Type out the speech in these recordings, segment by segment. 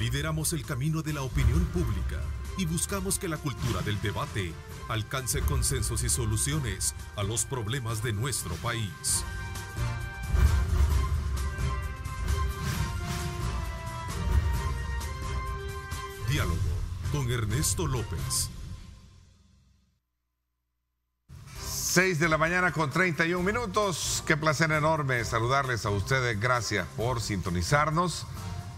Lideramos el camino de la opinión pública y buscamos que la cultura del debate alcance consensos y soluciones a los problemas de nuestro país. Diálogo con Ernesto López. 6 de la mañana con 31 minutos. Qué placer enorme saludarles a ustedes. Gracias por sintonizarnos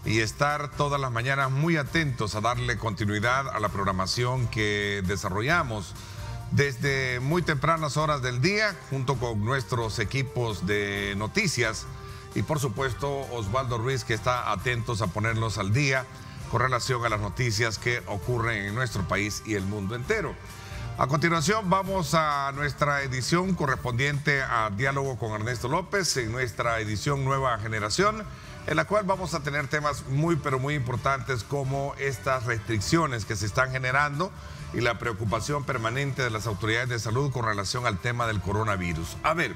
y estar todas las mañanas muy atentos a darle continuidad a la programación que desarrollamos desde muy tempranas horas del día, junto con nuestros equipos de noticias y por supuesto Osvaldo Ruiz, que está atentos a ponernos al día con relación a las noticias que ocurren en nuestro país y el mundo entero. A continuación vamos a nuestra edición correspondiente a Diálogo con Ernesto López, en nuestra edición Nueva Generación, en la cual vamos a tener temas muy pero muy importantes como estas restricciones que se están generando y la preocupación permanente de las autoridades de salud con relación al tema del coronavirus. A ver,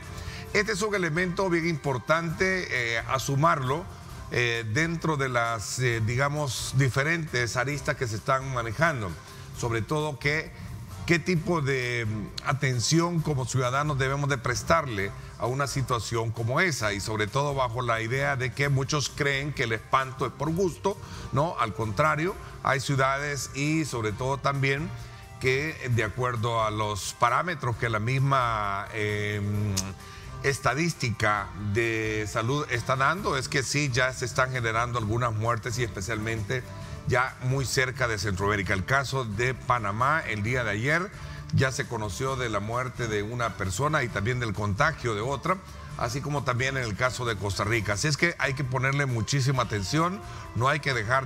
este es un elemento bien importante a sumarlo dentro de las, digamos, diferentes aristas que se están manejando, sobre todo qué tipo de atención como ciudadanos debemos de prestarle a una situación como esa, y sobre todo bajo la idea de que muchos creen que el espanto es por gusto, ¿no? Al contrario, hay ciudades y sobre todo también que de acuerdo a los parámetros que la misma estadística de salud está dando, es que sí, ya se están generando algunas muertes y especialmente ya muy cerca de Centroamérica. El caso de Panamá, el día de ayer, ya se conoció de la muerte de una persona y también del contagio de otra, así como también en el caso de Costa Rica. Así es que hay que ponerle muchísima atención, no hay que dejar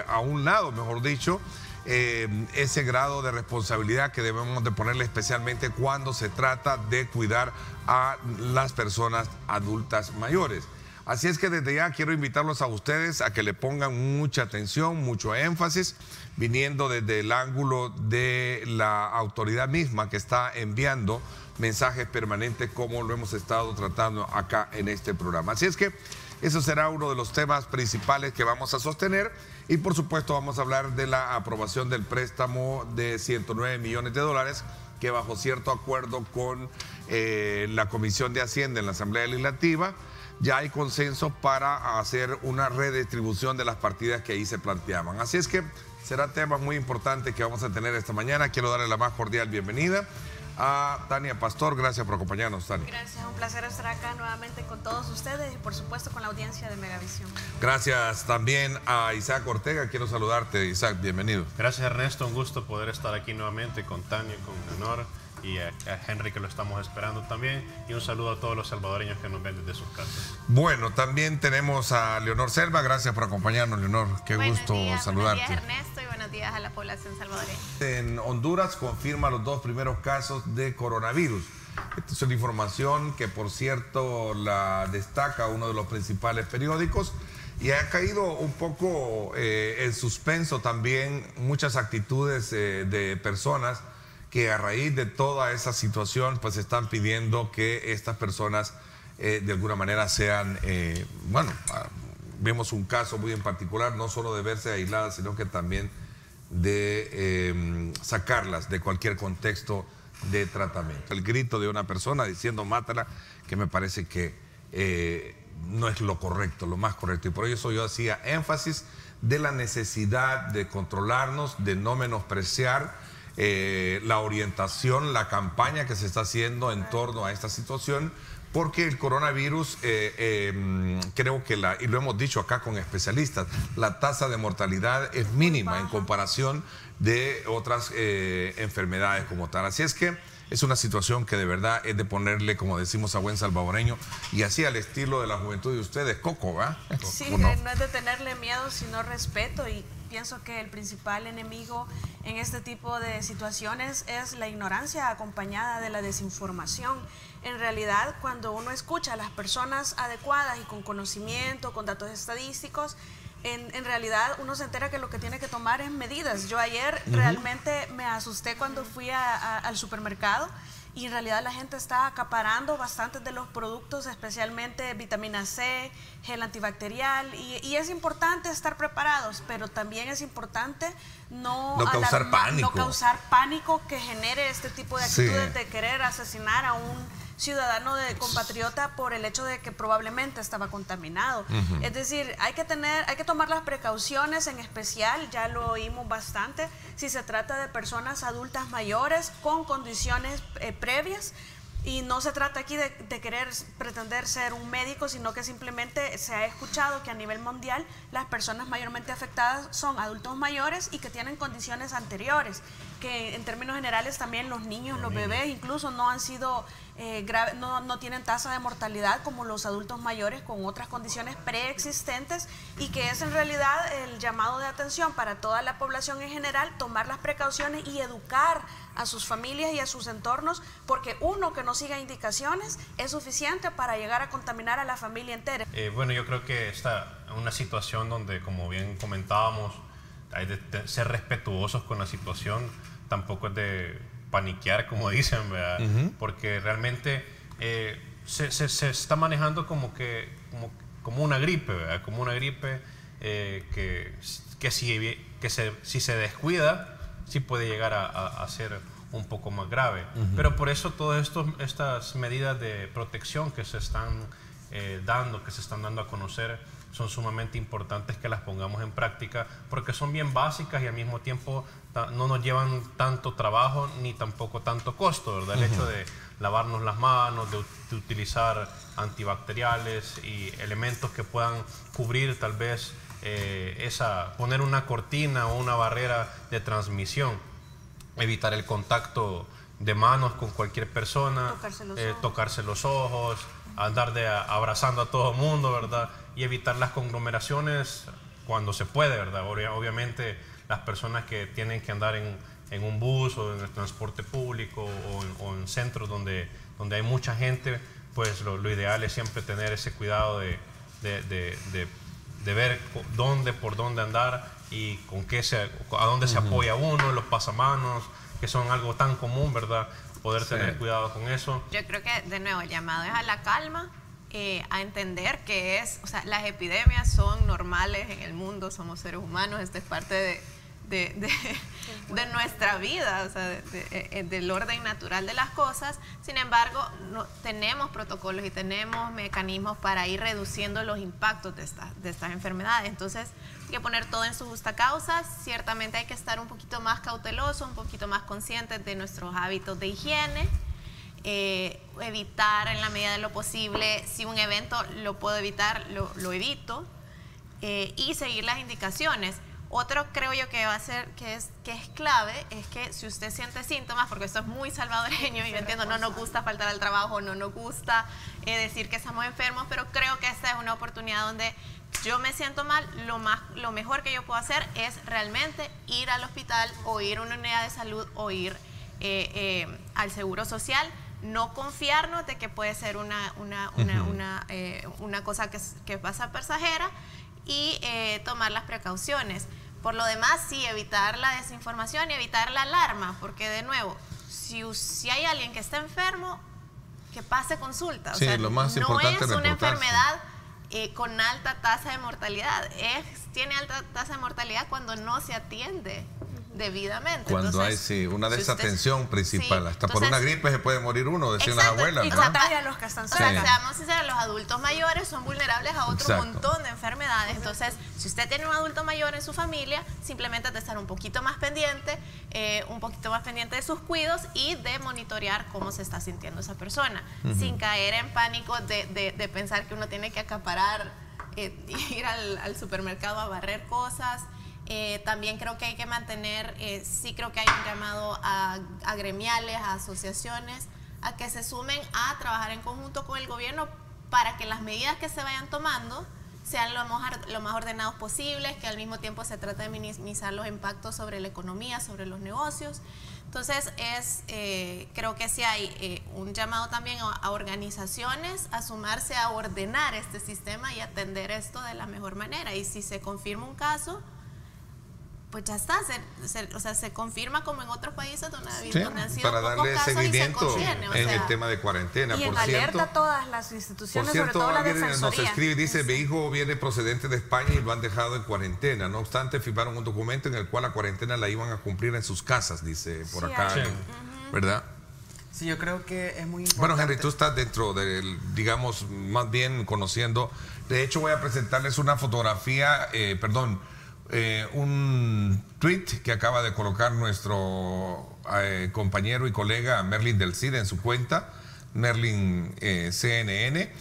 a un lado, mejor dicho, ese grado de responsabilidad que debemos de ponerle especialmente cuando se trata de cuidar a las personas adultas mayores. Así es que desde ya quiero invitarlos a ustedes a que le pongan mucha atención, mucho énfasis, viniendo desde el ángulo de la autoridad misma que está enviando mensajes permanentes como lo hemos estado tratando acá en este programa. Así es que eso será uno de los temas principales que vamos a sostener y por supuesto vamos a hablar de la aprobación del préstamo de 109 millones de dólares que bajo cierto acuerdo con la Comisión de Hacienda en la Asamblea Legislativa ya hay consenso para hacer una redistribución de las partidas que ahí se planteaban. Así es que será tema muy importante que vamos a tener esta mañana. Quiero darle la más cordial bienvenida a Tania Pastor. Gracias por acompañarnos, Tania. Gracias, un placer estar acá nuevamente con todos ustedes y por supuesto con la audiencia de Megavisión. Gracias también a Isaac Ortega. Quiero saludarte, Isaac, bienvenido. Gracias, Ernesto, un gusto poder estar aquí nuevamente con Tania, con Leonor y a Henry, que lo estamos esperando también, y un saludo a todos los salvadoreños que nos ven desde sus casas. Bueno, también tenemos a Leonor Selva. Gracias por acompañarnos, Leonor. Qué gusto saludarte. Buenos días, Ernesto, y buenos días a la población salvadoreña. En Honduras confirma los 2 primeros casos de coronavirus. Esta es una información que, por cierto, la destaca uno de los principales periódicos y ha caído un poco en suspenso también muchas actitudes de personas que a raíz de toda esa situación pues están pidiendo que estas personas de alguna manera sean, vemos un caso muy en particular, no solo de verse aisladas, sino que también de sacarlas de cualquier contexto de tratamiento. El grito de una persona diciendo mátala, que me parece que no es lo correcto, lo más correcto, y por eso yo hacía énfasis de la necesidad de controlarnos, de no menospreciar la orientación, la campaña que se está haciendo en torno a esta situación, porque el coronavirus, creo que, y lo hemos dicho acá con especialistas, la tasa de mortalidad es mínima en comparación de otras enfermedades como tal. Así es que es una situación que de verdad es de ponerle, como decimos a buen salvadoreño, y así al estilo de la juventud de ustedes, coco, ¿va? Sí, no es de tenerle miedo, sino respeto, y pienso que el principal enemigo en este tipo de situaciones es la ignorancia acompañada de la desinformación. En realidad, cuando uno escucha a las personas adecuadas y con conocimiento, con datos estadísticos, en realidad uno se entera que lo que tiene que tomar es medidas. Yo ayer realmente me asusté cuando fui al supermercado y en realidad la gente está acaparando bastantes de los productos, especialmente vitamina C, gel antibacterial, y es importante estar preparados, pero también es importante no causar pánico que genere este tipo de actitudes de querer asesinar a un ciudadano compatriota por el hecho de que probablemente estaba contaminado. Es decir, hay que tomar las precauciones, en especial, ya lo oímos bastante, si se trata de personas adultas mayores con condiciones previas. Y no se trata aquí de pretender ser un médico, sino que simplemente se ha escuchado que a nivel mundial las personas mayormente afectadas son adultos mayores y que tienen condiciones anteriores, que en términos generales también los niños, los bebés incluso no han sido no tienen tasa de mortalidad como los adultos mayores con otras condiciones preexistentes, y que es en realidad el llamado de atención para toda la población en general, tomar las precauciones y educar a sus familias y a sus entornos, porque uno que no siga indicaciones es suficiente para llegar a contaminar a la familia entera. Bueno, yo creo que está en una situación donde, como bien comentábamos, hay de ser respetuosos con la situación, tampoco es de paniquear, como dicen, ¿verdad? Porque realmente se está manejando como una gripe, ¿verdad? Como una gripe que si se descuida, sí puede llegar a ser un poco más grave. Pero por eso todas estas medidas de protección que se están dando a conocer, son sumamente importantes que las pongamos en práctica, porque son bien básicas y al mismo tiempo no nos llevan tanto trabajo ni tampoco tanto costo, ¿verdad? El hecho de lavarnos las manos, de utilizar antibacteriales y elementos que puedan cubrir tal vez poner una cortina o una barrera de transmisión, evitar el contacto de manos con cualquier persona, tocarse los ojos, andar abrazando a todo el mundo, ¿verdad? Y evitar las conglomeraciones cuando se puede, ¿verdad? Obviamente las personas que tienen que andar en un bus o en el transporte público o en centros donde hay mucha gente, pues lo ideal es siempre tener ese cuidado de ver por dónde andar y a dónde se apoya uno, los pasamanos, que son algo tan común, ¿verdad? Poder tener cuidado con eso. Yo creo que, de nuevo, el llamado es a la calma, a entender que las epidemias son normales en el mundo, somos seres humanos, esto es parte de nuestra vida, o sea, del orden natural de las cosas. Sin embargo, tenemos protocolos y tenemos mecanismos para ir reduciendo los impactos de estas enfermedades. Entonces, hay que poner todo en su justa causa. Ciertamente hay que estar un poquito más cautelosos, un poquito más conscientes de nuestros hábitos de higiene, evitar en la medida de lo posible, si un evento lo puedo evitar, lo evito, y seguir las indicaciones. Otro creo yo que va a ser, que es clave, es que si usted siente síntomas, porque esto es muy salvadoreño, y yo entiendo, no nos gusta faltar al trabajo, no nos gusta decir que estamos enfermos, pero creo que esta es una oportunidad donde yo me siento mal, lo mejor que yo puedo hacer es realmente ir al hospital o ir a una unidad de salud o ir al Seguro Social. No confiarnos de que puede ser una cosa que pasa pasajera, y tomar las precauciones. Por lo demás, sí, evitar la desinformación y evitar la alarma, porque de nuevo, si hay alguien que está enfermo, que pase consulta. O sea, lo más importante es una enfermedad con alta tasa de mortalidad. Tiene alta tasa de mortalidad cuando no se atiende debidamente. Cuando entonces, hay una desatención principal, hasta por una gripe se puede morir uno, decían las abuelas, ¿no? Los que están seamos sinceros, los adultos mayores son vulnerables a otro montón de enfermedades. Entonces, si usted tiene un adulto mayor en su familia, simplemente de estar un poquito más pendiente de sus cuidados y de monitorear cómo se está sintiendo esa persona, sin caer en pánico de pensar que uno tiene que acaparar, ir al supermercado a barrer cosas. También creo que hay que mantener, sí creo que hay un llamado a gremiales, a asociaciones, a que se sumen a trabajar en conjunto con el gobierno para que las medidas que se vayan tomando sean lo más ordenados posibles, que al mismo tiempo se trata de minimizar los impactos sobre la economía, sobre los negocios. Entonces, creo que sí hay un llamado también a organizaciones a sumarse a ordenar este sistema y atender esto de la mejor manera. Y si se confirma un caso, pues ya está, o sea, se confirma como en otros países donde han sido para darle seguimiento en el tema de cuarentena. Y por alerta a todas las instituciones, por cierto, sobre todo la alguien Defensoría. nos escribe y dice, mi hijo viene procedente de España y lo han dejado en cuarentena. No obstante, firmaron un documento en el cual la cuarentena la iban a cumplir en sus casas, dice por acá, ¿verdad? Sí, yo creo que es muy importante. Bueno, Henry, tú estás dentro del, digamos, más bien conociendo. De hecho, voy a presentarles una fotografía, un tweet que acaba de colocar nuestro compañero y colega Merlin del CID en su cuenta, Merlin CNN.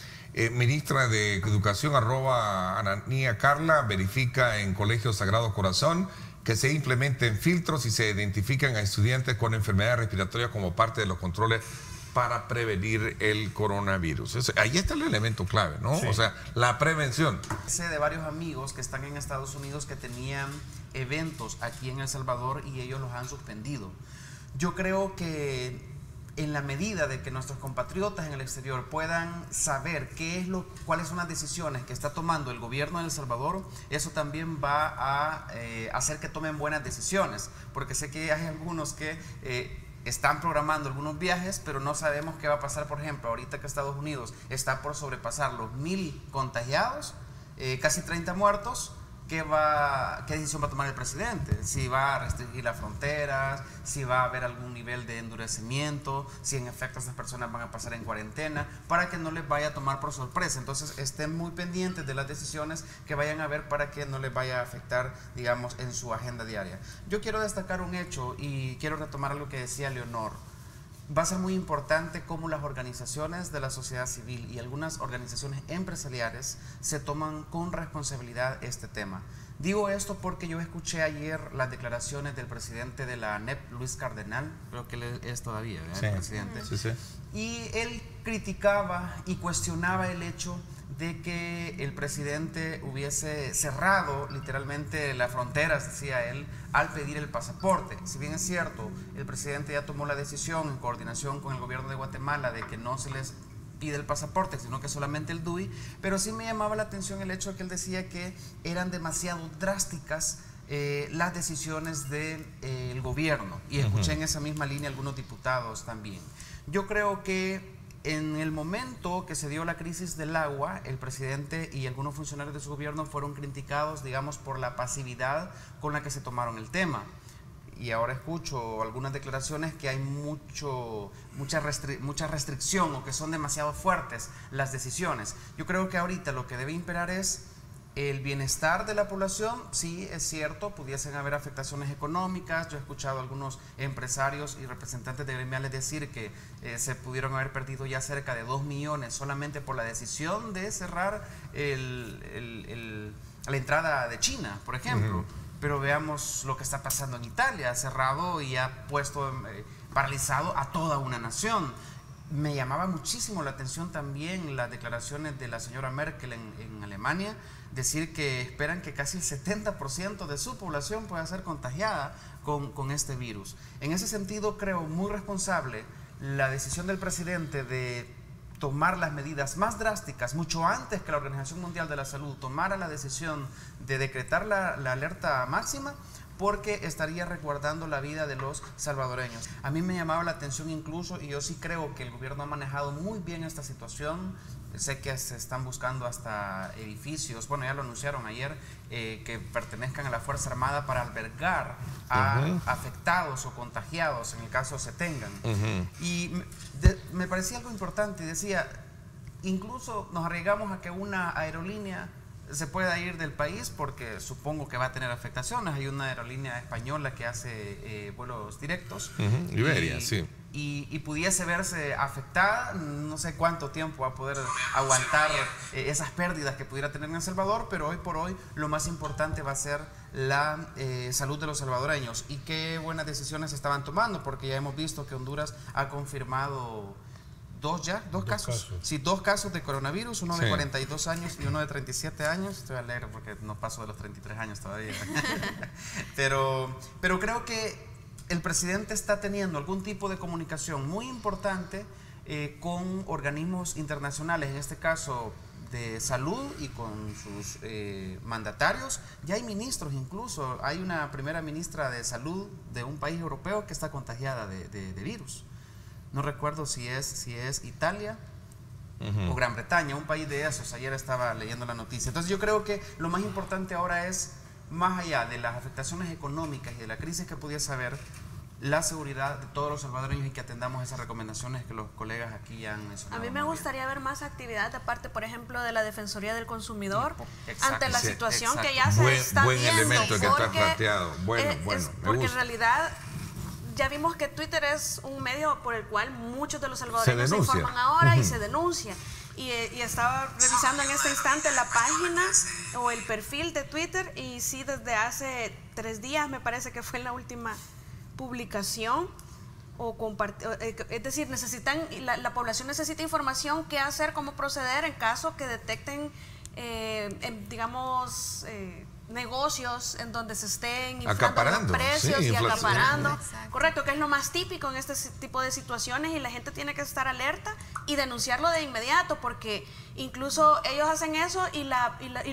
Ministra de Educación, @Anania Carla, verifica en Colegio Sagrado Corazón que se implementen filtros y se identifican a estudiantes con enfermedades respiratorias como parte de los controles para prevenir el coronavirus. Ahí está el elemento clave, ¿no? Sí. O sea, la prevención. Sé de varios amigos que están en Estados Unidos que tenían eventos aquí en El Salvador y ellos los han suspendido. Yo creo que en la medida de que nuestros compatriotas en el exterior puedan saber cuáles son las decisiones que está tomando el gobierno de El Salvador, eso también va a hacer que tomen buenas decisiones, porque sé que hay algunos que están programando algunos viajes, pero no sabemos qué va a pasar. Por ejemplo, ahorita que Estados Unidos está por sobrepasar los 1000 contagiados, casi 30 muertos, ¿qué decisión va a tomar el presidente? Si va a restringir las fronteras, si va a haber algún nivel de endurecimiento, si en efecto estas personas van a pasar en cuarentena, para que no les vaya a tomar por sorpresa. Entonces estén muy pendientes de las decisiones que vayan a ver para que no les vaya a afectar, digamos, en su agenda diaria. Yo quiero destacar un hecho y quiero retomar algo que decía Leonor. Va a ser muy importante cómo las organizaciones de la sociedad civil y algunas organizaciones empresariales se toman con responsabilidad este tema. Digo esto porque yo escuché ayer las declaraciones del presidente de la ANEP, Luis Cardenal, creo que él es todavía, ¿verdad? Sí. El presidente. Sí, sí. Y él criticaba y cuestionaba el hecho de que el presidente hubiese cerrado literalmente las fronteras, decía él, al pedir el pasaporte. Si bien es cierto, el presidente ya tomó la decisión en coordinación con el gobierno de Guatemala de que no se les pide el pasaporte, sino que solamente el DUI, pero sí me llamaba la atención el hecho de que él decía que eran demasiado drásticas las decisiones del gobierno, y escuché en esa misma línea algunos diputados también. Yo creo que en el momento que se dio la crisis del agua, el presidente y algunos funcionarios de su gobierno fueron criticados, digamos, por la pasividad con la que se tomaron el tema. Y ahora escucho algunas declaraciones que hay mucha restricción o que son demasiado fuertes las decisiones. Yo creo que ahorita lo que debe imperar es el bienestar de la población. Sí, es cierto, pudiesen haber afectaciones económicas. Yo he escuchado a algunos empresarios y representantes de gremiales decir que se pudieron haber perdido ya cerca de 2 millones solamente por la decisión de cerrar la entrada de China, por ejemplo. Pero veamos lo que está pasando en Italia. Ha cerrado y ha puesto paralizado a toda una nación. Me llamaba muchísimo la atención también las declaraciones de la señora Merkel en Alemania, decir que esperan que casi el 70% de su población pueda ser contagiada con este virus. En ese sentido, creo muy responsable la decisión del presidente de tomar las medidas más drásticas, mucho antes que la Organización Mundial de la Salud tomara la decisión de decretar la alerta máxima, porque estaría resguardando la vida de los salvadoreños. A mí me llamaba la atención incluso, y yo sí creo que el gobierno ha manejado muy bien esta situación. Sé que se están buscando hasta edificios, bueno, ya lo anunciaron ayer, que pertenezcan a la Fuerza Armada para albergar a afectados o contagiados en el caso se tengan. Y me parecía algo importante, decía, incluso nos arriesgamos a que una aerolínea se pueda ir del país porque supongo que va a tener afectaciones. Hay una aerolínea española que hace vuelos directos. Iberia, sí. Y pudiese verse afectada, no sé cuánto tiempo va a poder aguantar esas pérdidas que pudiera tener en El Salvador, pero hoy por hoy lo más importante va a ser la salud de los salvadoreños. Y qué buenas decisiones se estaban tomando, porque ya hemos visto que Honduras ha confirmado dos casos. Sí, 2 casos de coronavirus, uno de 42 años y uno de 37 años. Estoy alegre porque no paso de los 33 años todavía. pero creo que el presidente está teniendo algún tipo de comunicación muy importante con organismos internacionales, en este caso salud y con sus mandatarios. Ya hay ministros incluso. Hay una primera ministra de salud de un país europeo que está contagiada de virus. No recuerdo si es Italia o Gran Bretaña, un país de esos. Ayer estaba leyendo la noticia. Entonces yo creo que lo más importante ahora es, más allá de las afectaciones económicas y de la crisis que pudiese haber, la seguridad de todos los salvadoreños y que atendamos esas recomendaciones que los colegas aquí han mencionado. A mí me gustaría ver más actividad de parte, por ejemplo, de la Defensoría del Consumidor ante la situación que ya se está viendo. Buen elemento que está planteado. Bueno, porque en realidad ya vimos que Twitter es un medio por el cual muchos de los salvadoreños se informan ahora y se denuncia. Y estaba revisando en este instante la página o el perfil de Twitter y sí, desde hace 3 días me parece que fue la última publicación es decir, la población necesita información, qué hacer, cómo proceder en caso que detecten digamos negocios en donde se estén inflando los precios y acaparando. Correcto, que es lo más típico en este tipo de situaciones, y la gente tiene que estar alerta y denunciarlo de inmediato, porque incluso ellos hacen eso y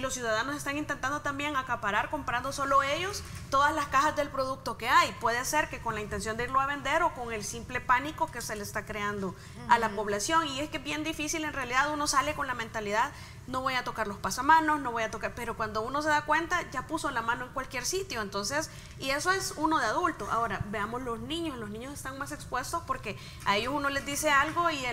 los ciudadanos están intentando también acaparar, comprando solo ellos todas las cajas del producto que hay. Puede ser que con la intención de irlo a vender o con el simple pánico que se le está creando a la población, y es que es bien difícil. En realidad uno sale con la mentalidad, no voy a tocar los pasamanos, no voy a tocar, pero cuando uno se da cuenta ya puso la mano en cualquier sitio. Entonces, y eso es uno de adulto. Ahora veamos los niños están más expuestos porque a ellos uno les dice algo y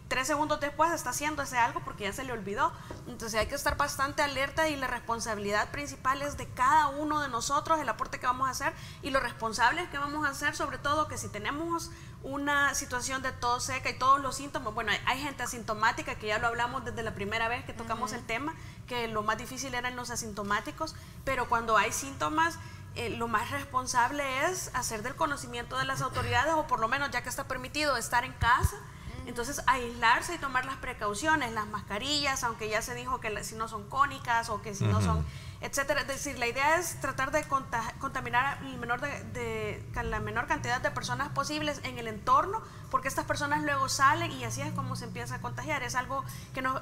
3 segundos después está haciendo ese algo porque ya se le olvidó. Entonces hay que estar bastante alerta, y la responsabilidad principal es de cada uno de nosotros, el aporte que vamos a hacer y lo responsables que vamos a hacer, sobre todo que si tenemos una situación de tos seca y todos los síntomas, bueno, hay gente asintomática, que ya lo hablamos desde la primera vez que tocamos el tema, que lo más difícil eran los asintomáticos, pero cuando hay síntomas, lo más responsable es hacer del conocimiento de las autoridades, o por lo menos, ya que está permitido estar en casa, entonces aislarse y tomar las precauciones, las mascarillas, aunque ya se dijo que si no son cónicas o que si no son, etcétera. Es decir, la idea es tratar de contaminar la menor cantidad de personas posibles en el entorno, porque estas personas luego salen y así es como se empieza a contagiar. Es algo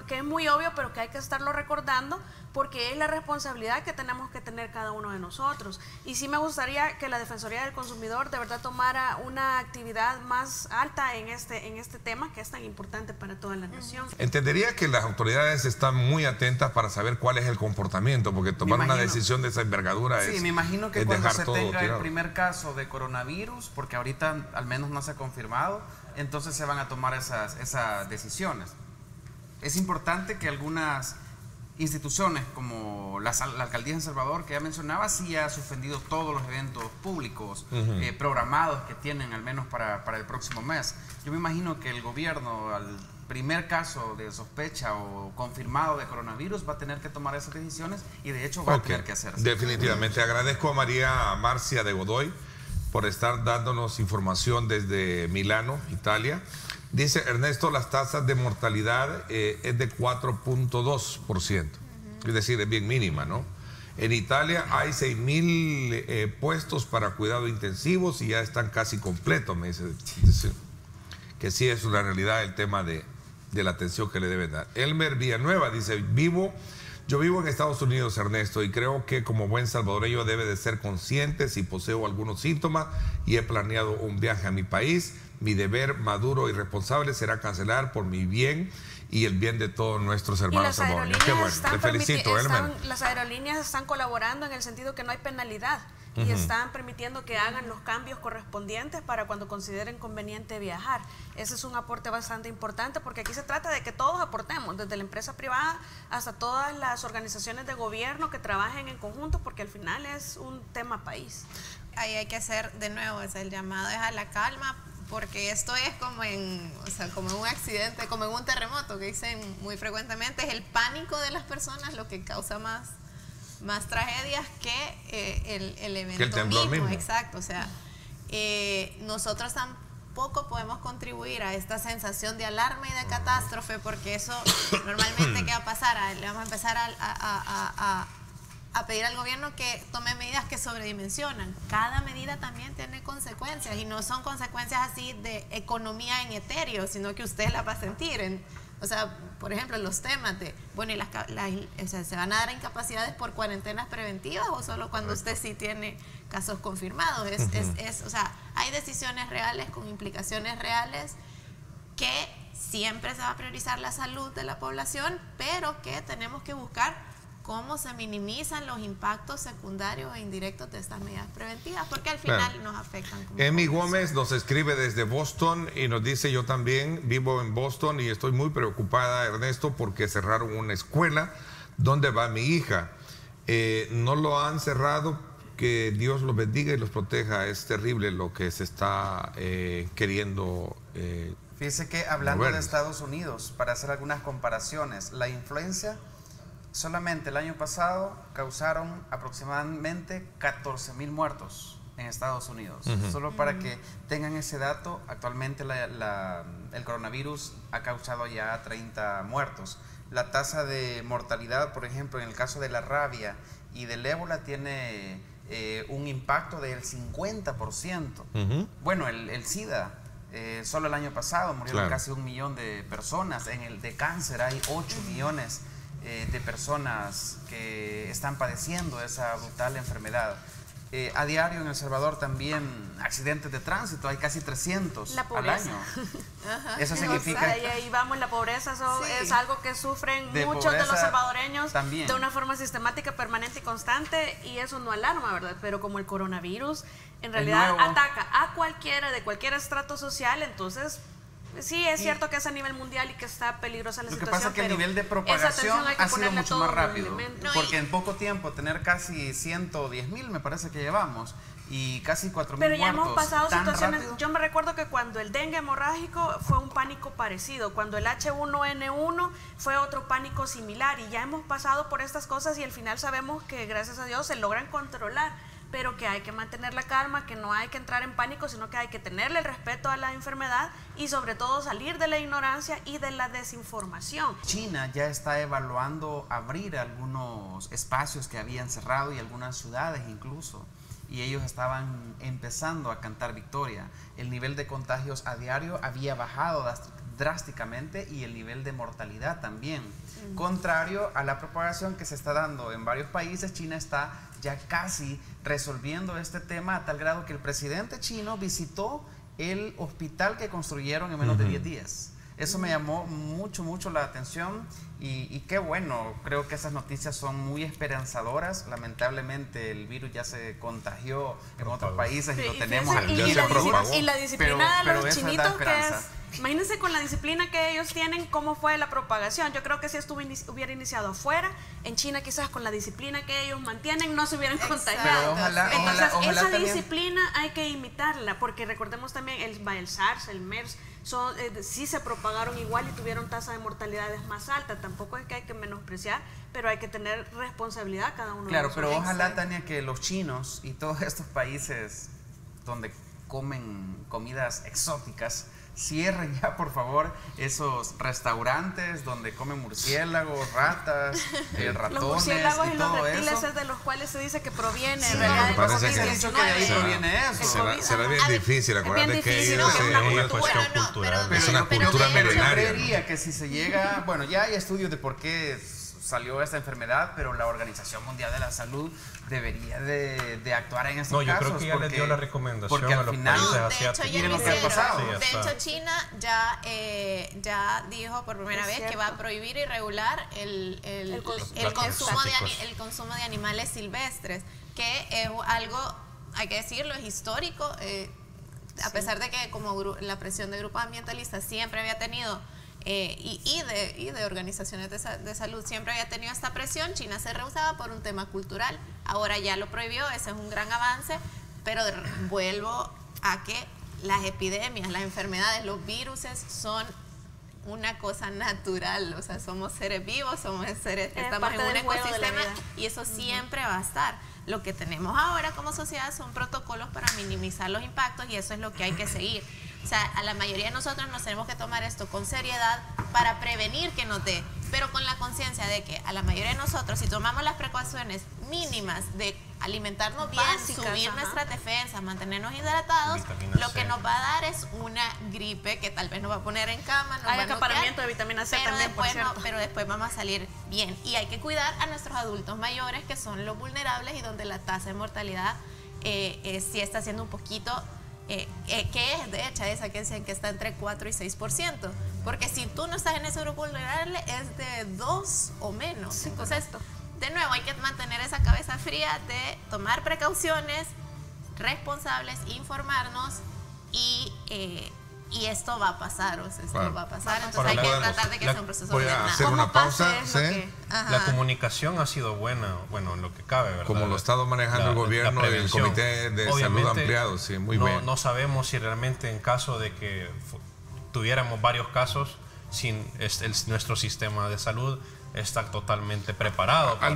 que es muy obvio, pero que hay que estarlo recordando, porque es la responsabilidad que tenemos que tener cada uno de nosotros. Y sí me gustaría que la Defensoría del Consumidor de verdad tomara una actividad más alta en este tema, que es tan importante para toda la nación. Entendería que las autoridades están muy atentas para saber cuál es el comportamiento, porque tomar una decisión de esa envergadura sí, me imagino que cuando se tenga el primer caso de coronavirus, porque ahorita al menos no se ha confirmado, entonces se van a tomar esas decisiones. Es importante que algunas instituciones como la Alcaldía de San Salvador, que ya mencionaba, sí ha suspendido todos los eventos públicos programados que tienen al menos para el próximo mes. Yo me imagino que el gobierno, al primer caso de sospecha o confirmado de coronavirus, va a tener que tomar esas decisiones, y de hecho va a tener que hacerse. Definitivamente. Agradezco a María Marcia de Godoy por estar dándonos información desde Milano, Italia. Dice Ernesto, las tasas de mortalidad es de 4.2%, es decir, es bien mínima, ¿no? En Italia hay 6.000 puestos para cuidados intensivos y ya están casi completos, me dice. Que sí es una realidad el tema de la atención que le deben dar. Elmer Villanueva dice, yo vivo en Estados Unidos, Ernesto, y creo que como buen salvadoreño debe de ser consciente si poseo algunos síntomas y he planeado un viaje a mi país. Mi deber maduro y responsable será cancelar por mi bien y el bien de todos nuestros hermanos salvadoreños. Qué bueno, te felicito, Elmer. Las aerolíneas están colaborando en el sentido que no hay penalidad y están permitiendo que hagan los cambios correspondientes para cuando consideren conveniente viajar. Ese es un aporte bastante importante, porque aquí se trata de que todos aportemos, desde la empresa privada hasta todas las organizaciones de gobierno que trabajen en conjunto, porque al final es un tema país. Ahí hay que hacer de nuevo, el llamado es a la calma, porque esto es como en un accidente, como en un terremoto, que dicen muy frecuentemente, es el pánico de las personas lo que causa más tragedias que el evento mismo. Exacto, nosotros tampoco podemos contribuir a esta sensación de alarma y de catástrofe, porque eso normalmente, ¿qué va a pasar? Le vamos a empezar a pedir al gobierno que tome medidas que sobredimensionan. Cada medida también tiene consecuencias, y no son consecuencias así de economía en etéreo, sino que usted la va a sentir. O sea, por ejemplo, los temas de, bueno, y o sea, ¿se van a dar incapacidades por cuarentenas preventivas o solo cuando usted sí tiene casos confirmados? O sea, hay decisiones reales con implicaciones reales que siempre se va a priorizar la salud de la población, pero que tenemos que buscar cómo se minimizan los impactos secundarios e indirectos de estas medidas preventivas, porque al final nos afectan. Emi Gómez nos escribe desde Boston y nos dice: yo también vivo en Boston y estoy muy preocupada, Ernesto, porque cerraron una escuela donde va mi hija. No lo han cerrado, que Dios los bendiga y los proteja. Es terrible lo que se está queriendo. Fíjese que hablando de Estados Unidos, para hacer algunas comparaciones, la influencia solamente el año pasado causaron aproximadamente 14,000 muertos en Estados Unidos. Solo para que tengan ese dato, actualmente el coronavirus ha causado ya 30 muertos. La tasa de mortalidad, por ejemplo, en el caso de la rabia y del ébola, tiene un impacto del 50%. Bueno, el SIDA, solo el año pasado murieron casi 1 millón de personas. En el de cáncer hay 8 millones de personas que están padeciendo esa brutal enfermedad. A diario en El Salvador también accidentes de tránsito, hay casi 300 al año. Eso significa... Y ahí vamos, la pobreza es algo que sufren muchos de los salvadoreños también, de una forma sistemática, permanente y constante, y eso no alarma, ¿verdad? Pero como el coronavirus en realidad ataca a cualquiera, de cualquier estrato social, entonces... Sí, es cierto que es a nivel mundial y que está peligrosa la situación. Lo que pasa es que el nivel de propagación ha sido mucho más rápido. Porque en poco tiempo, tener casi 110,000, me parece que llevamos, y casi 4,000 muertos. Pero ya hemos pasado situaciones. Yo me recuerdo que cuando el dengue hemorrágico fue un pánico parecido, cuando el H1N1 fue otro pánico similar, y ya hemos pasado por estas cosas y al final sabemos que gracias a Dios se logran controlar, pero que hay que mantener la calma, que no hay que entrar en pánico, sino que hay que tenerle el respeto a la enfermedad y sobre todo salir de la ignorancia y de la desinformación. China ya está evaluando abrir algunos espacios que habían cerrado y algunas ciudades incluso, y ellos estaban empezando a cantar victoria. El nivel de contagios a diario había bajado drásticamente y el nivel de mortalidad también. Contrario a la propagación que se está dando en varios países, China está ya casi resolviendo este tema a tal grado que el presidente chino visitó el hospital que construyeron en menos de 10 días. Eso me llamó mucho la atención y qué bueno, creo que esas noticias son muy esperanzadoras. Lamentablemente el virus ya se contagió en otros países y lo tenemos aquí. Y la disciplina de los chinitos, que es... Imagínense con la disciplina que ellos tienen, cómo fue la propagación. Yo creo que si esto hubiera iniciado afuera, en China quizás con la disciplina que ellos mantienen no se hubieran contagiado. Entonces esa disciplina hay que imitarla, porque recordemos también el SARS, el MERS, sí se propagaron igual y tuvieron tasa de mortalidades más alta. Tampoco es que hay que menospreciar, pero hay que tener responsabilidad cada uno de nosotros. Claro, pero ojalá, Tania, que los chinos y todos estos países donde comen comidas exóticas cierren ya, por favor, esos restaurantes donde comen murciélagos, ratas, ratones. Los murciélagos y los reptiles eso. Es de los cuales se dice que proviene sí, en realidad del COVID-19. Se ha dicho que de ahí proviene eso. Será bien difícil, acuérdate que es una cuestión cultural. Es una cultura milenaria. Yo creería que si se llega, bueno, ya hay estudios de por qué salió esta enfermedad, pero la Organización Mundial de la Salud debería de actuar en estos casos. No, yo creo que ya les dio la recomendación a los países asiáticos. Miren lo que ha pasado. De hecho, China ya dijo por primera vez que va a prohibir y regular el consumo de animales silvestres, que es algo, hay que decirlo, es histórico, a pesar de que como la presión de grupos ambientalistas siempre había tenido y de organizaciones de salud siempre había tenido esta presión. China se rehusaba por un tema cultural, ahora ya lo prohibió, ese es un gran avance, pero vuelvo a que las epidemias, las enfermedades, los virus son una cosa natural, o sea, somos seres vivos, estamos en un ecosistema y eso siempre va a estar. Lo que tenemos ahora como sociedad son protocolos para minimizar los impactos y eso es lo que hay que seguir. O sea, a la mayoría de nosotros nos tenemos que tomar esto con seriedad para prevenir que nos dé, pero con la conciencia de que a la mayoría de nosotros, si tomamos las precauciones mínimas de alimentarnos bien, básicas, subir ajá, nuestras defensas, mantenernos hidratados, Vitamina lo C. que nos va a dar es una gripe que tal vez nos va a poner en cama, nos Hay va a acaparamiento noquear, de vitamina C pero también, por después cierto. pero después vamos a salir bien. Y hay que cuidar a nuestros adultos mayores, que son los vulnerables y donde la tasa de mortalidad sí está siendo un poquito, que es de hecho esa que dicen que está entre 4 y 6%, porque si tú no estás en ese grupo vulnerable es de 2 o menos. Sí, entonces, correcto. de nuevo, hay que mantener esa cabeza fría de tomar precauciones responsables, informarnos y esto va a pasar, o sea, esto Claro. va a pasar, entonces Ahora hay que podemos- tratar de que sea un proceso Voy a ordenado. hacer una ¿Cómo pasa pausa, es lo ¿sí? que- Ajá. La comunicación ha sido buena, bueno, en lo que cabe, ¿verdad? Como lo ha estado manejando el gobierno y el prevención. Comité de Salud Obviamente, Ampliado, sí, muy no, bien. No sabemos si realmente en caso de que tuviéramos varios casos, nuestro sistema de salud está totalmente preparado. para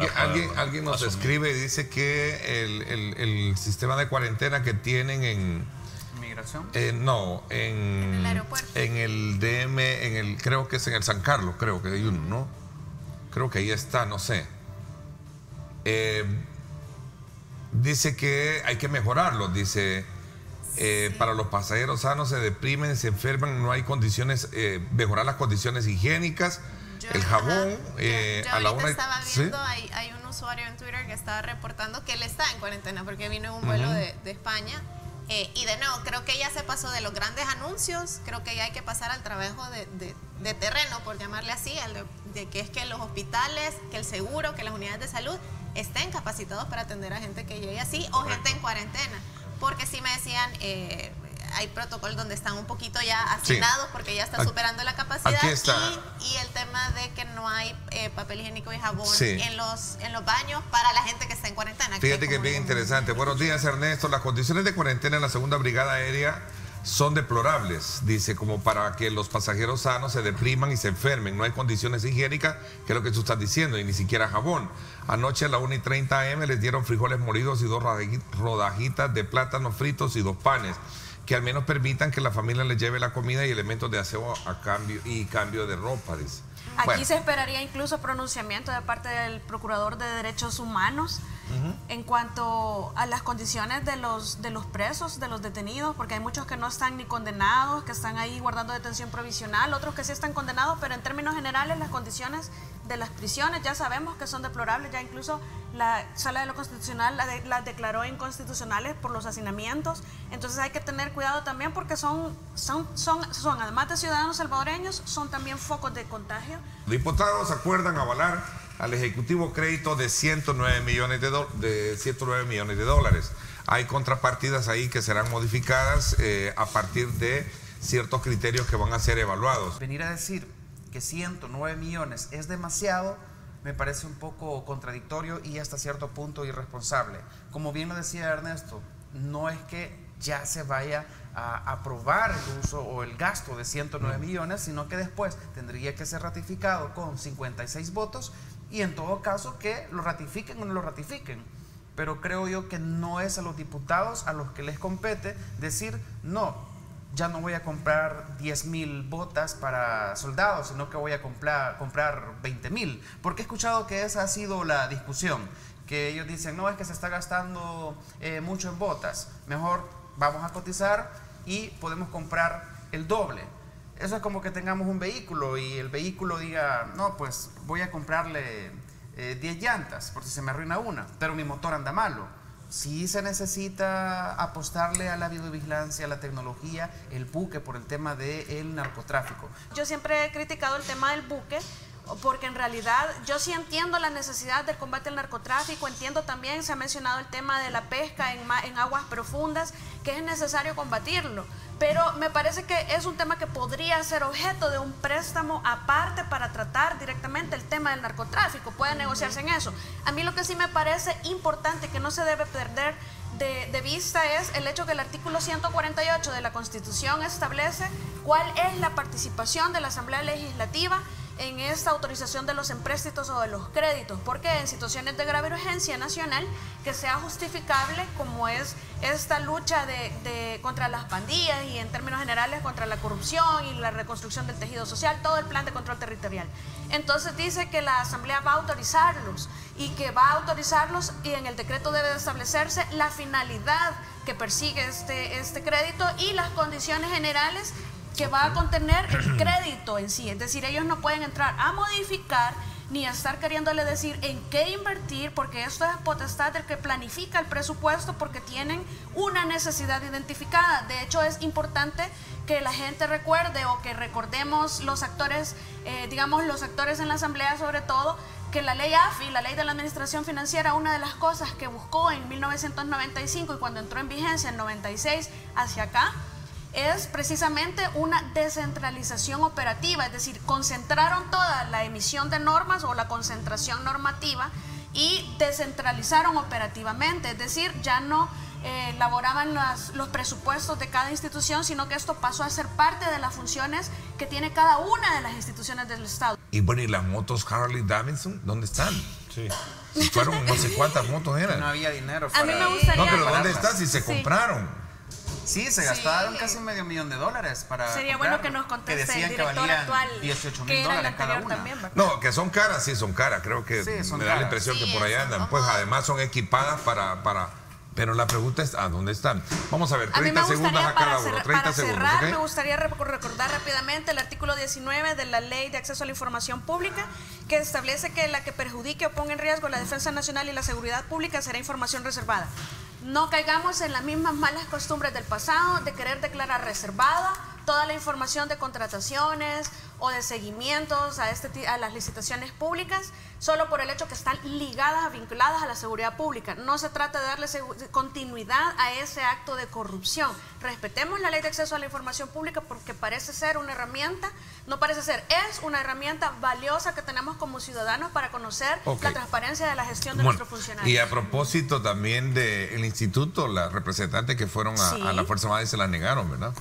Alguien nos asumir. escribe y dice que el sistema de cuarentena que tienen Migración. no, En el aeropuerto. en el DM, creo que es en el San Carlos, creo que hay uno, ¿no? Creo que ahí está, no sé. Dice que hay que mejorarlo, dice, para los pasajeros sanos se deprimen, se enferman, no hay condiciones, mejorar las condiciones higiénicas, el jabón, yo a la ahorita una... estaba ¿sí? viendo, hay un usuario en Twitter que estaba reportando que él está en cuarentena porque vino en un vuelo de España. Y de nuevo, creo que ya se pasó de los grandes anuncios, creo que ya hay que pasar al trabajo de terreno, por llamarle así, de que es que los hospitales, que el seguro, que las unidades de salud estén capacitados para atender a gente que llegue así o gente en cuarentena. Porque sí me decían, hay protocolos donde están un poquito ya asignados porque ya está superando la capacidad. Aquí está. Y el tema de que no hay papel higiénico y jabón Sí. en los baños para la gente que está en cuarentena. Fíjate que es como bien interesante. Buenos días, Ernesto. Las condiciones de cuarentena en la segunda brigada aérea son deplorables, dice, como para que los pasajeros sanos se depriman y se enfermen. No hay condiciones higiénicas, que es lo que tú estás diciendo, y ni siquiera jabón. Anoche a la 1:30 AM les dieron frijoles molidos y 2 rodajitas de plátanos fritos y 2 panes, que al menos permitan que la familia les lleve la comida y elementos de aseo a cambio de ropa, dice. Aquí Bueno. se esperaría incluso pronunciamiento de parte del Procurador de Derechos Humanos en cuanto a las condiciones de los presos, de los detenidos, porque hay muchos que no están ni condenados, que están ahí guardando detención provisional, otros que sí están condenados, pero en términos generales las condiciones de las prisiones ya sabemos que son deplorables, ya incluso la Sala de lo Constitucional las declaró inconstitucionales por los hacinamientos, entonces hay que tener cuidado también porque son además de ciudadanos salvadoreños, son también focos de contagio. Diputados acuerdan avalar al Ejecutivo crédito de 109 millones de dólares. Hay contrapartidas ahí que serán modificadas a partir de ciertos criterios que van a ser evaluados. Venir a decir que 109 millones es demasiado me parece un poco contradictorio y hasta cierto punto irresponsable. Como bien lo decía Ernesto, no es que ya se vaya a aprobar el uso o el gasto de 109 millones, sino que después tendría que ser ratificado con 56 votos y en todo caso que lo ratifiquen o no lo ratifiquen. Pero creo yo que no es a los diputados a los que les compete decir no, ya no voy a comprar 10,000 botas para soldados, sino que voy a comprar 20,000. Porque he escuchado que esa ha sido la discusión, que ellos dicen, no, es que se está gastando mucho en botas, mejor vamos a cotizar y podemos comprar el doble. Eso es como que tengamos un vehículo y el vehículo diga, no, pues voy a comprarle 10 llantas por si se me arruina una, pero mi motor anda malo. Sí se necesita apostarle a la videovigilancia, a la tecnología, el buque por el tema del narcotráfico. Yo siempre he criticado el tema del buque porque en realidad yo sí entiendo la necesidad del combate al narcotráfico, entiendo también, se ha mencionado el tema de la pesca en aguas profundas, que es necesario combatirlo, pero me parece que es un tema que podría ser objeto de un préstamo aparte para tratar directamente el tema del narcotráfico, puede negociarse en eso. A mí lo que sí me parece importante, que no se debe perder de vista, es el hecho que el artículo 148 de la Constitución establece cuál es la participación de la Asamblea Legislativa en esta autorización de los empréstitos o de los créditos, porque en situaciones de grave urgencia nacional que sea justificable, como es esta lucha contra las pandillas y en términos generales contra la corrupción y la reconstrucción del tejido social, todo el plan de control territorial. Entonces dice que la Asamblea va a autorizarlos y que va a autorizarlos, y en el decreto debe de establecerse la finalidad que persigue este crédito y las condiciones generales que va a contener el crédito en sí. Es decir, ellos no pueden entrar a modificar ni a estar queriéndole decir en qué invertir, porque esto es potestad del que planifica el presupuesto, porque tienen una necesidad identificada. De hecho, es importante que la gente recuerde, o que recordemos los actores, digamos los actores en la Asamblea sobre todo, que la ley AFI, la ley de la administración financiera, una de las cosas que buscó en 1995 y cuando entró en vigencia en 96 hacia acá, es precisamente una descentralización operativa, es decir, concentraron toda la emisión de normas o la concentración normativa y descentralizaron operativamente, es decir, ya no elaboraban los presupuestos de cada institución, sino que esto pasó a ser parte de las funciones que tiene cada una de las instituciones del Estado. Y bueno, ¿y las motos Harley Davidson dónde están? Sí. Si fueron no sé cuántas motos eran. No había dinero A mí me gustaría... No, pero ¿dónde están si se compraron? Sí, se gastaron casi $500,000 para Sería comprar, bueno que nos conteste que decían el que director valían actual, $18,000 que era el cada anterior una. también, ¿verdad? No, que son caras, sí, son caras. Creo que Sí, son me da la caras. impresión que Sí, por allá son andan. Pues como- además son equipadas para... Pero la pregunta es, ¿a dónde están? Vamos a ver, A mí 30 me segundos gustaría, a cada para, uno. cerrar, 30 para segundos, cerrar, ¿ok? me gustaría recordar rápidamente el artículo 19 de la Ley de Acceso a la Información Pública, que establece que la que perjudique o ponga en riesgo la defensa nacional y la seguridad pública será información reservada. No caigamos en las mismas malas costumbres del pasado de querer declarar reservada toda la información de contrataciones o de seguimientos a las licitaciones públicas, solo por el hecho que están ligadas, vinculadas a la seguridad pública. No se trata de darle continuidad a ese acto de corrupción. Respetemos la Ley de Acceso a la Información Pública, porque parece ser una herramienta, no parece ser, es una herramienta valiosa que tenemos como ciudadanos para conocer la transparencia de la gestión de nuestros funcionarios. Y a propósito también del instituto, las representantes que fueron a la Fuerza Armada y se las negaron, ¿verdad?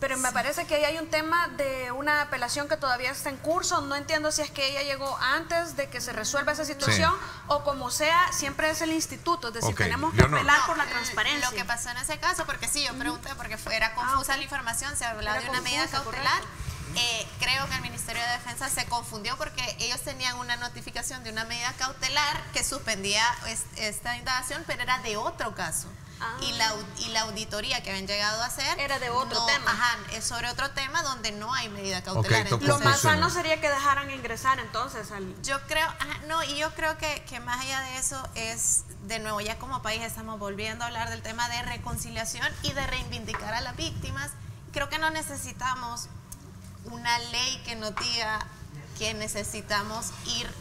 Pero me parece que ahí hay un tema de una apelación que todavía está en curso. No entiendo si es que ella llegó antes de que se resuelva esa situación o como sea, siempre es el instituto. Es decir, tenemos que apelar por la transparencia. Lo que pasó en ese caso, porque sí, yo pregunté porque era confusa la información, se hablaba de una medida cautelar. Creo que el Ministerio de Defensa se confundió porque ellos tenían una notificación de una medida cautelar que suspendía esta indagación, pero era de otro caso. Y la auditoría que habían llegado a hacer era de otro tema. Ajá, es sobre otro tema donde no hay medida cautelar. Lo más sano sería que dejaran ingresar entonces yo creo, yo creo que más allá de eso es, de nuevo, ya como país estamos volviendo a hablar del tema de reconciliación y de reivindicar a las víctimas. Creo que no necesitamos una ley que nos diga que necesitamos ir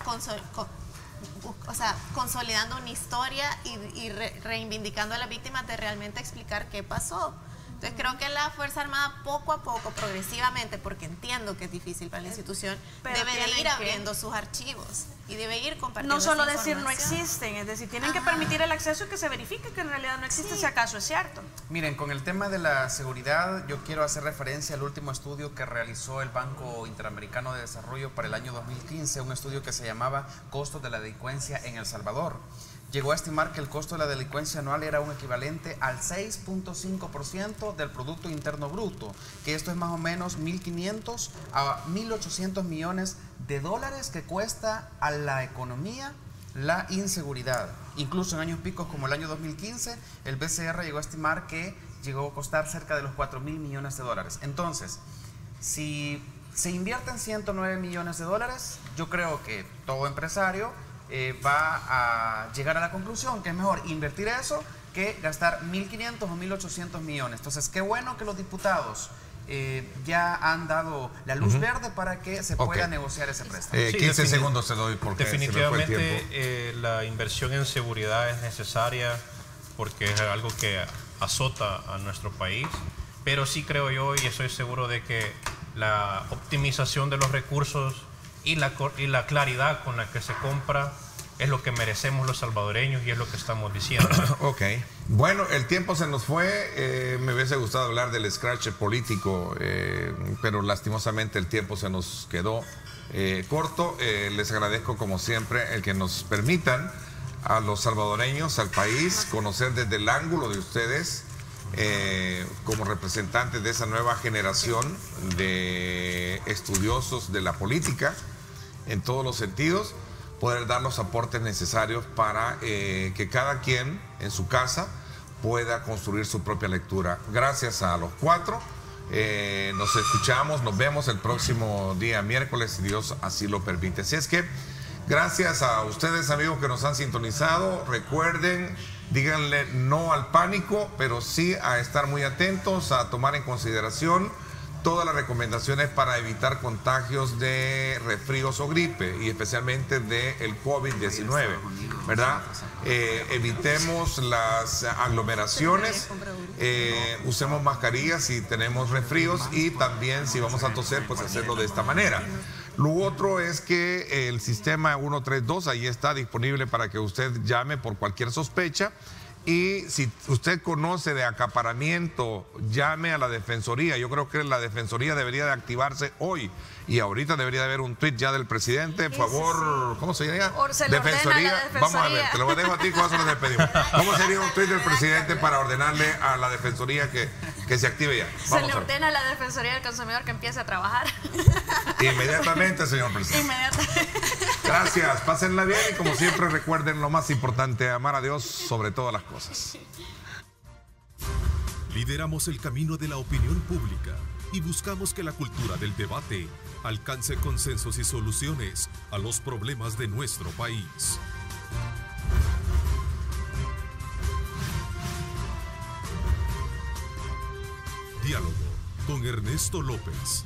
consolidando una historia y reivindicando a las víctimas de realmente explicar qué pasó. Entonces creo que la Fuerza Armada poco a poco, progresivamente, porque entiendo que es difícil para la institución, debe de ir abriendo sus archivos y debe ir compartiendo. No solo decir no existen, es decir, tienen que permitir el acceso y que se verifique que en realidad no existe, si acaso es cierto. Miren, con el tema de la seguridad, yo quiero hacer referencia al último estudio que realizó el Banco Interamericano de Desarrollo para el año 2015, un estudio que se llamaba Costos de la Delincuencia en El Salvador. Llegó a estimar que el costo de la delincuencia anual era un equivalente al 6.5% del Producto Interno Bruto, que esto es más o menos 1.500 a 1.800 millones de dólares que cuesta a la economía la inseguridad. Incluso en años picos como el año 2015, el BCR llegó a estimar que llegó a costar cerca de los 4.000 millones de dólares. Entonces, si se invierten 109 millones de dólares, yo creo que todo empresario va a llegar a la conclusión que es mejor invertir eso que gastar 1.500 o 1.800 millones. Entonces, qué bueno que los diputados ya han dado la luz verde para que se pueda negociar ese préstamo. 15 segundos te doy porque definitivamente se me fue el tiempo. La inversión en seguridad es necesaria porque es algo que azota a nuestro país, pero sí creo yo y estoy seguro de que la optimización de los recursos y la claridad con la que se compra es lo que merecemos los salvadoreños y es lo que estamos diciendo. Ok. Bueno, el tiempo se nos fue. Me hubiese gustado hablar del scratch político, pero lastimosamente el tiempo se nos quedó corto. Les agradezco como siempre el que nos permitan a los salvadoreños, al país, conocer desde el ángulo de ustedes como representantes de esa nueva generación de estudiosos de la política en todos los sentidos, poder dar los aportes necesarios para que cada quien en su casa pueda construir su propia lectura. Gracias a los cuatro. Nos escuchamos, nos vemos el próximo día miércoles, si Dios así lo permite. Así es que gracias a ustedes, amigos, que nos han sintonizado. Recuerden, díganle no al pánico, pero sí a estar muy atentos, a tomar en consideración todas las recomendaciones para evitar contagios de resfríos o gripe, y especialmente del COVID-19, ¿verdad? Evitemos las aglomeraciones, usemos mascarillas si tenemos resfríos, y también si vamos a toser, pues hacerlo de esta manera. Lo otro es que el sistema 132 ahí está disponible para que usted llame por cualquier sospecha. Y si usted conoce de acaparamiento, llame a la Defensoría. Yo creo que la Defensoría debería de activarse hoy. Y ahorita debería de haber un tuit ya del presidente. Por favor, ¿cómo se llama? Defensoría. Vamos a ver, te lo dejo a ti, con eso nos despedimos. ¿Cómo sería un tuit del presidente para ordenarle a la Defensoría que se active ya? Se le ordena a la Defensoría del Consumidor que empiece a trabajar. Inmediatamente, señor presidente. Inmediatamente. Gracias, pásenla bien, y como siempre recuerden lo más importante, amar a Dios sobre todas las cosas. Lideramos el camino de la opinión pública y buscamos que la cultura del debate alcance consensos y soluciones a los problemas de nuestro país. Diálogo con Ernesto López.